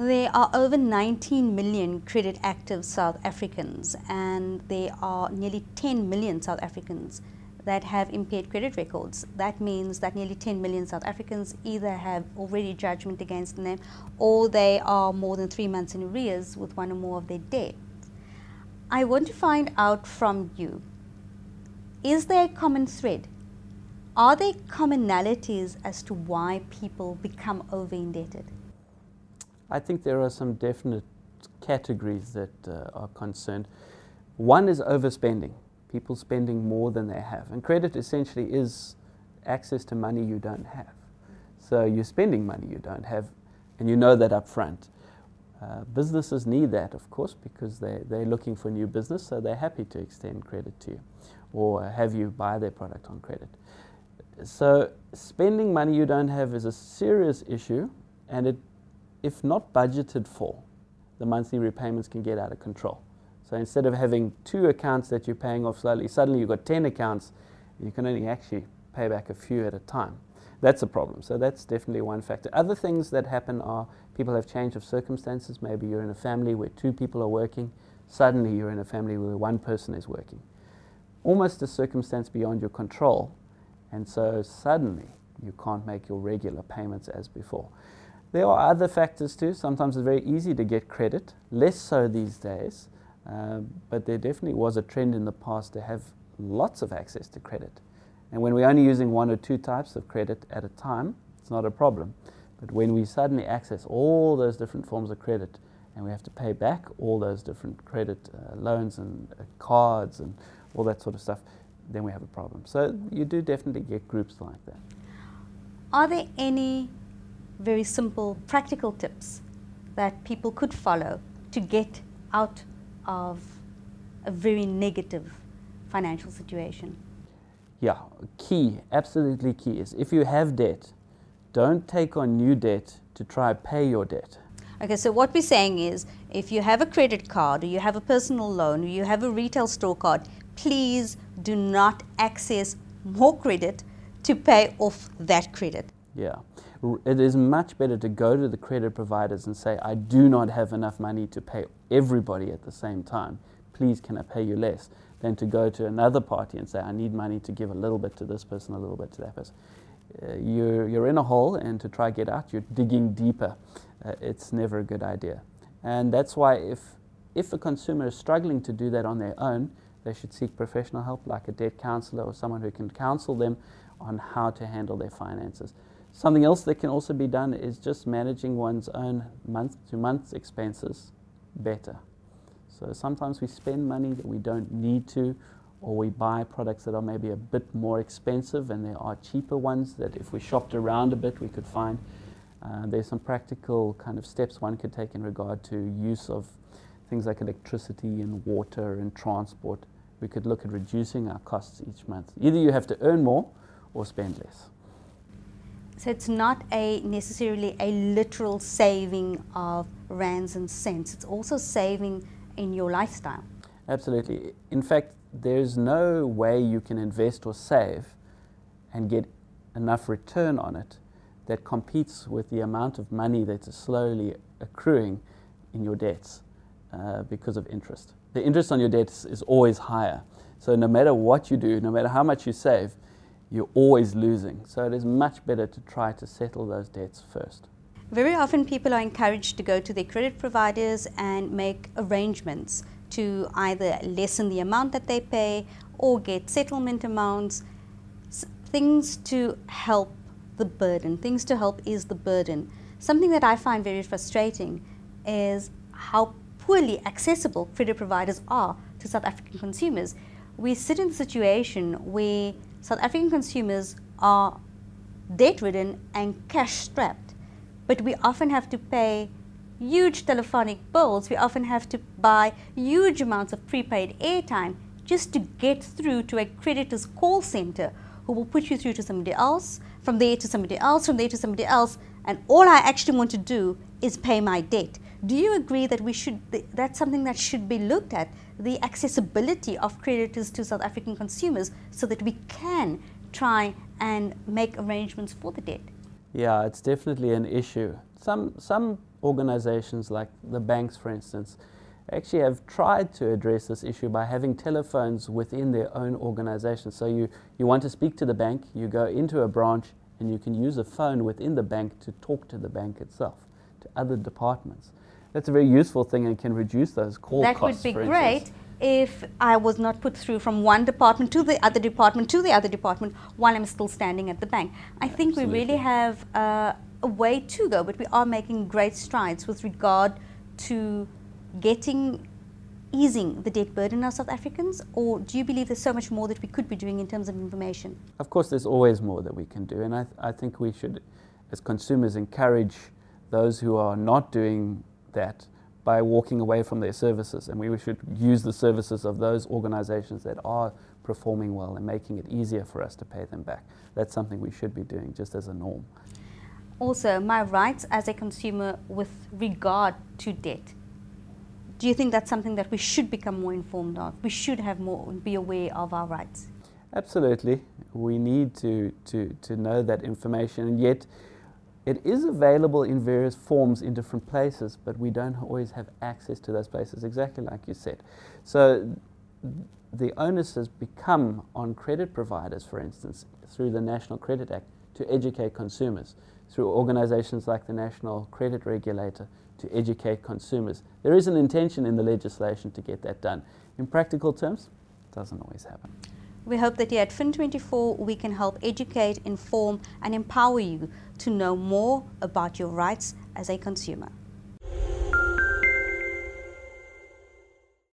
There are over 19 million credit active South Africans, and there are nearly 10 million South Africans that have impaired credit records. That means that nearly 10 million South Africans either have already judgment against them, or they are more than 3 months in arrears with one or more of their debts. I want to find out from you, is there a common thread? Are there commonalities as to why people become over-indebted? I think there are some definite categories that are concerned. One is overspending, people spending more than they have. And credit essentially is access to money you don't have. So you're spending money you don't have, and you know that up front. Businesses need that, of course, because they're looking for new business, so they're happy to extend credit to you or have you buy their product on credit. So spending money you don't have is a serious issue, and if not budgeted for, the monthly repayments can get out of control. So instead of having 2 accounts that you're paying off slowly, suddenly you've got 10 accounts, and you can only actually pay back a few at a time. That's a problem. So that's definitely one factor. Other things that happen are people have change of circumstances. Maybe you're in a family where 2 people are working. Suddenly you're in a family where 1 person is working. Almost a circumstance beyond your control, and so suddenly you can't make your regular payments as before. There are other factors too. Sometimes it's very easy to get credit, less so these days, but there definitely was a trend in the past to have lots of access to credit. And when we're only using 1 or 2 types of credit at a time, it's not a problem. But when we suddenly access all those different forms of credit, and we have to pay back all those different credit loans and cards and all that sort of stuff, then we have a problem. So you do definitely get groups like that. Are there any very simple practical tips that people could follow to get out of a very negative financial situation? Yeah, key, absolutely key is if you have debt, don't take on new debt to try pay your debt. Okay, so what we're saying is if you have a credit card or you have a personal loan or you have a retail store card, please do not access more credit to pay off that credit. Yeah, it is much better to go to the credit providers and say, I do not have enough money to pay everybody at the same time. Please, can I pay you less? Than to go to another party and say, I need money to give a little bit to this person, a little bit to that person. You're in a hole, and to try to get out, you're digging deeper. It's never a good idea. And that's why if a consumer is struggling to do that on their own, they should seek professional help like a debt counselor or someone who can counsel them on how to handle their finances. Something else that can also be done is just managing one's own month-to-month expenses better. So sometimes we spend money that we don't need to, or we buy products that are maybe a bit more expensive, and there are cheaper ones that if we shopped around a bit we could find. There's some practical kind of steps one could take in regard to use of things like electricity and water and transport. We could look at reducing our costs each month. Either you have to earn more or spend less. So it's not necessarily a literal saving of rands and cents. It's also saving in your lifestyle. Absolutely. In fact, there's no way you can invest or save and get enough return on it that competes with the amount of money that's slowly accruing in your debts because of interest. The interest on your debts is always higher. So no matter what you do, no matter how much you save, you're always losing. So it is much better to try to settle those debts first. Very often people are encouraged to go to their credit providers and make arrangements to either lessen the amount that they pay or get settlement amounts, things to help the burden, things to help ease the burden. Something that I find very frustrating is how poorly accessible credit providers are to South African consumers. We sit in a situation where South African consumers are debt-ridden and cash-strapped, but we often have to pay huge telephonic bills. We often have to buy huge amounts of prepaid airtime just to get through to a creditor's call center who will put you through to somebody else, from there to somebody else, from there to somebody else, and all I actually want to do is pay my debt. Do you agree that that's something that should be looked at, the accessibility of creditors to South African consumers, so that we can try and make arrangements for the debt? Yeah, it's definitely an issue. Some organizations, like the banks for instance, actually have tried to address this issue by having telephones within their own organization. So you want to speak to the bank, you go into a branch and you can use a phone within the bank to talk to the bank itself, to other departments. That's a very useful thing and can reduce those call That costs. would be great if I was not put through from one department to the other department to the other department while I'm still standing at the bank. I think we really have a way to go, but we are making great strides with regard to easing the debt burden of South Africans, or do you believe there's so much more that we could be doing in terms of information? Of course, there's always more that we can do, and I think we should, as consumers, encourage those who are not doing that by walking away from their services, and we should use the services of those organizations that are performing well and making it easier for us to pay them back. That's something we should be doing just as a norm. Also, my rights as a consumer with regard to debt. Do you think that's something that we should become more informed of? We should have more, be aware of our rights? Absolutely. We need to know that information, and yet it is available in various forms in different places, but we don't always have access to those places, exactly like you said. So the onus has become on credit providers, for instance, through the National Credit Act, to educate consumers, through organizations like the National Credit Regulator, to educate consumers. There is an intention in the legislation to get that done. In practical terms, it doesn't always happen. We hope that here at Fin24 we can help educate, inform and empower you to know more about your rights as a consumer.